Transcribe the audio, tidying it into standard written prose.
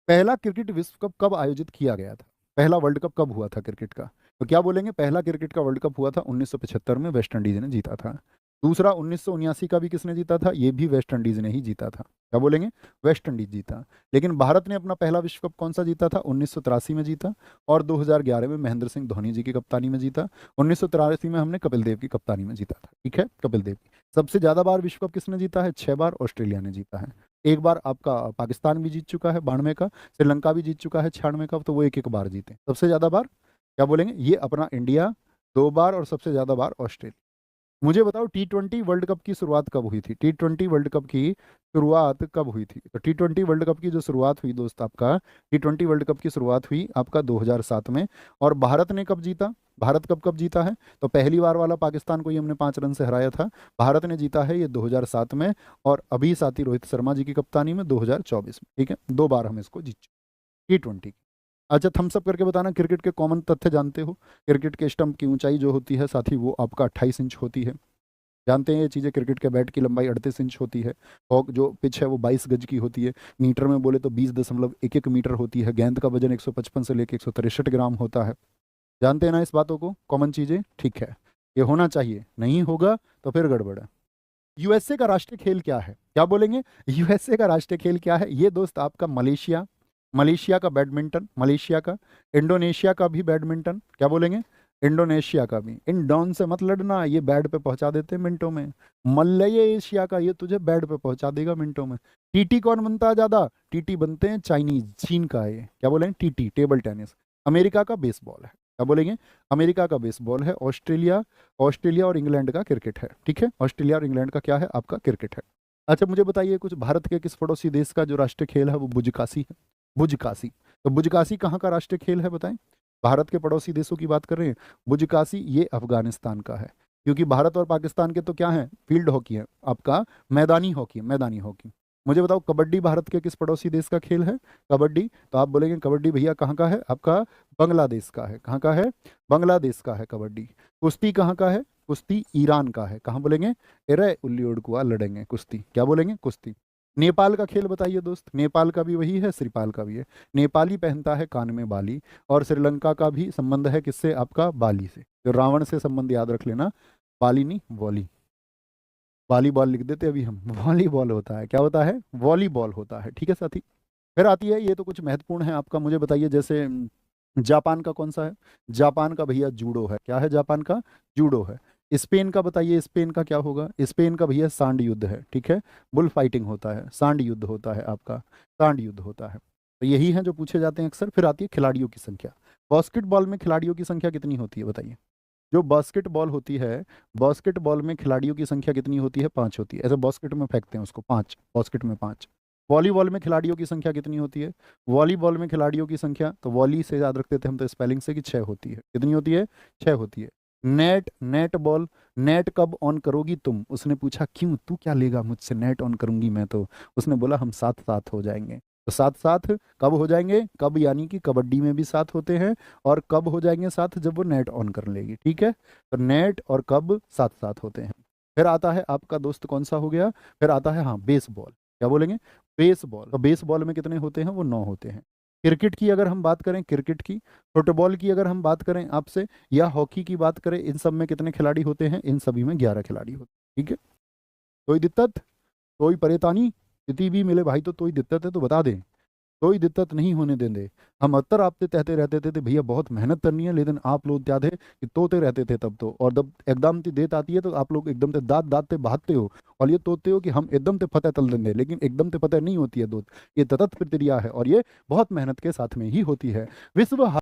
पहला क्रिकेट विश्व कप कब आयोजित किया गया था? पहला वर्ल्ड कप कब हुआ था क्रिकेट का? तो क्या बोलेंगे? पहला क्रिकेट का वर्ल्ड कप हुआ था 1975 में, वेस्ट इंडीज ने जीता था। दूसरा 1979 का भी किसने जीता था? ये भी वेस्ट इंडीज ने ही जीता था। क्या बोलेंगे? वेस्ट इंडीज जीता। लेकिन भारत ने अपना पहला विश्व कप कौन सा जीता था? 1983 में जीता। और 2011 में महेंद्र सिंह धोनी जी की कप्तानी में जीता। 1983 में हमने कपिल देव की कप्तानी में जीता था। ठीक है, कपिल देव की। सबसे ज्यादा बार विश्व कप किसने जीता है? 6 बार ऑस्ट्रेलिया ने जीता है। एक बार आपका पाकिस्तान भी जीत चुका है 92 का, श्रीलंका भी जीत चुका है 96 का, तो वो एक एक बार जीते। सबसे ज्यादा बार क्या बोलेंगे? ये अपना इंडिया 2 बार, और सबसे ज्यादा बार ऑस्ट्रेलिया। मुझे बताओ T20 वर्ल्ड कप की शुरुआत कब हुई थी? T20 वर्ल्ड कप की शुरुआत कब हुई थी? तो T20 वर्ल्ड कप की जो शुरुआत हुई दोस्त, आपका T20 वर्ल्ड कप की शुरुआत हुई आपका 2007 में। और भारत ने कब जीता? भारत कब कब जीता है? तो पहली बार वाला पाकिस्तान को ही हमने 5 रन से हराया था। भारत ने जीता है ये 2007 में, और अभी साथी रोहित शर्मा जी की कप्तानी में 2024 में। ठीक है, 2 बार हम इसको जीत चुके T20। अच्छा, थम्स अप करके बताना क्रिकेट के कॉमन तथ्य जानते हो? क्रिकेट के स्टंप की ऊंचाई जो होती है साथी, वो आपका 28 इंच होती है। जानते हैं ये चीज़ें? क्रिकेट के बैट की लंबाई 38 इंच होती है। और जो पिच है वो 22 गज की होती है। मीटर में बोले तो 20.11 मीटर होती है। गेंद का वजन 155 से लेकर 163 ग्राम होता है। जानते हैं ना इस बातों को? कॉमन चीज़ें, ठीक है। ये होना चाहिए, नहीं होगा तो फिर गड़बड़ है। यूएसए का राष्ट्रीय खेल क्या है? क्या बोलेंगे? यूएसए का राष्ट्रीय खेल क्या है? ये दोस्त आपका मलेशिया। मलेशिया का बैडमिंटन, मलेशिया का। इंडोनेशिया का भी बैडमिंटन। क्या बोलेंगे? इंडोनेशिया का भी। इन डॉन से मत लड़ना, ये बैड पे पहुंचा देते हैं मिनटों में। मलय एशिया का, ये तुझे बैड पे पहुंचा देगा मिनटों में। टीटी कौन बनता है ज्यादा? टीटी बनते हैं चाइनीज, चीन का है ये। क्या बोलेंगे? TT, table tennis. अमेरिका का बेसबॉल है। क्या बोलेंगे? अमेरिका का बेसबॉल है। ऑस्ट्रेलिया, ऑस्ट्रेलिया और इंग्लैंड का क्रिकेट है। ठीक है, ऑस्ट्रेलिया और इंग्लैंड का क्या है? आपका क्रिकेट है। अच्छा, मुझे बताइए कुछ, भारत के किस पड़ोसी देश का जो राष्ट्रीय खेल है वो बुजकासी है? बुजकासी। तो बुजकासी कहाँ का राष्ट्रीय खेल है बताएं? भारत के पड़ोसी देशों की बात कर रहे हैं। बुजकासी ये अफगानिस्तान का है। क्योंकि भारत और पाकिस्तान के तो क्या है? फील्ड हॉकी है आपका, मैदानी हॉकी, मैदानी हॉकी। मुझे बताओ कबड्डी भारत के किस पड़ोसी देश का खेल है? कबड्डी। तो आप बोलेंगे कबड्डी भैया कहाँ का है? आपका बांग्लादेश का है। कहाँ का है? बांग्लादेश का है कबड्डी। कुश्ती कहाँ का है? कुश्ती ईरान का है। कहाँ बोलेंगे? एरे उल्ली उड़कुआ लड़ेंगे कुश्ती। क्या बोलेंगे? कुश्ती। नेपाल का खेल बताइए दोस्त। नेपाल का भी वही है, श्रीपाल का भी है। नेपाली पहनता है कान में बाली। और श्रीलंका का भी संबंध है किससे? आपका बाली से। तो रावण से संबंध याद रख लेना, बाली नहीं वॉली। वॉलीबॉल लिख देते अभी हम, वॉलीबॉल होता है। क्या होता है? वॉलीबॉल होता है। ठीक है साथी। फिर आती है, ये तो कुछ महत्वपूर्ण है आपका, मुझे बताइए जैसे जापान का कौन सा है? जापान का भैया जूडो है। क्या है जापान का? जूडो है। स्पेन का बताइए, स्पेन का क्या होगा? स्पेन का भैया सांड युद्ध है। ठीक है, बुल फाइटिंग होता है, सांड युद्ध होता है आपका, सांड युद्ध होता है। तो यही है जो पूछे जाते हैं अक्सर। फिर आती है खिलाड़ियों की संख्या। बास्केटबॉल में खिलाड़ियों की संख्या कितनी होती है बताइए? जो बास्केटबॉल होती है, बास्केटबॉल में खिलाड़ियों की संख्या कितनी होती है? 5 होती है। ऐसे बास्केट में फेंकते हैं उसको, 5, बास्केट में 5। वॉलीबॉल में खिलाड़ियों की संख्या कितनी होती है? वॉलीबॉल में खिलाड़ियों की संख्या, तो वॉली से याद रखते थे हम तो स्पेलिंग से, कि 6 होती है। कितनी होती है? 6 होती है। Net, net ball. नेट कब ऑन करोगी तुम? उसने पूछा क्यों, तू क्या लेगा मुझसे, नेट ऑन करूंगी मैं तो। उसने बोला हम साथ साथ हो जाएंगे। तो साथ साथ कब हो जाएंगे? कब, यानी कि कबड्डी में भी साथ होते हैं। और कब हो जाएंगे साथ? जब वो नेट ऑन कर लेगी। ठीक है, तो नेट और कब साथ साथ होते हैं। फिर आता है आपका दोस्त कौन सा हो गया? फिर आता है हाँ बेसबॉल। क्या बोलेंगे? बेसबॉल। तो बेसबॉल में कितने होते हैं? वो 9 होते हैं। क्रिकेट की अगर हम बात करें, क्रिकेट की, फुटबॉल की अगर हम बात करें आपसे, या हॉकी की बात करें, इन सब में कितने खिलाड़ी होते हैं? इन सभी में 11 खिलाड़ी होते हैं। ठीक है, कोई दिक्कत, कोई परेशानी, कितनी भी मिले भाई तो कोई दिक्कत है तो बता दें, कोई दिक्कत नहीं होने देंगे। हम अत्तर आपसे कहते रहते थे भैया बहुत मेहनत करनी है, लेकिन आप लोग क्या थे कि तोते रहते थे तब तो, और जब एकदम से देत आती है तो आप लोग एकदम से दांत दांत से बहाते हो, और ये तोते हो कि हम एकदम से फतेह तल देंगे, लेकिन एकदम से फतेह नहीं होती है दोस्त। ये सतत प्रक्रिया है और ये बहुत मेहनत के साथ में ही होती है। विश्व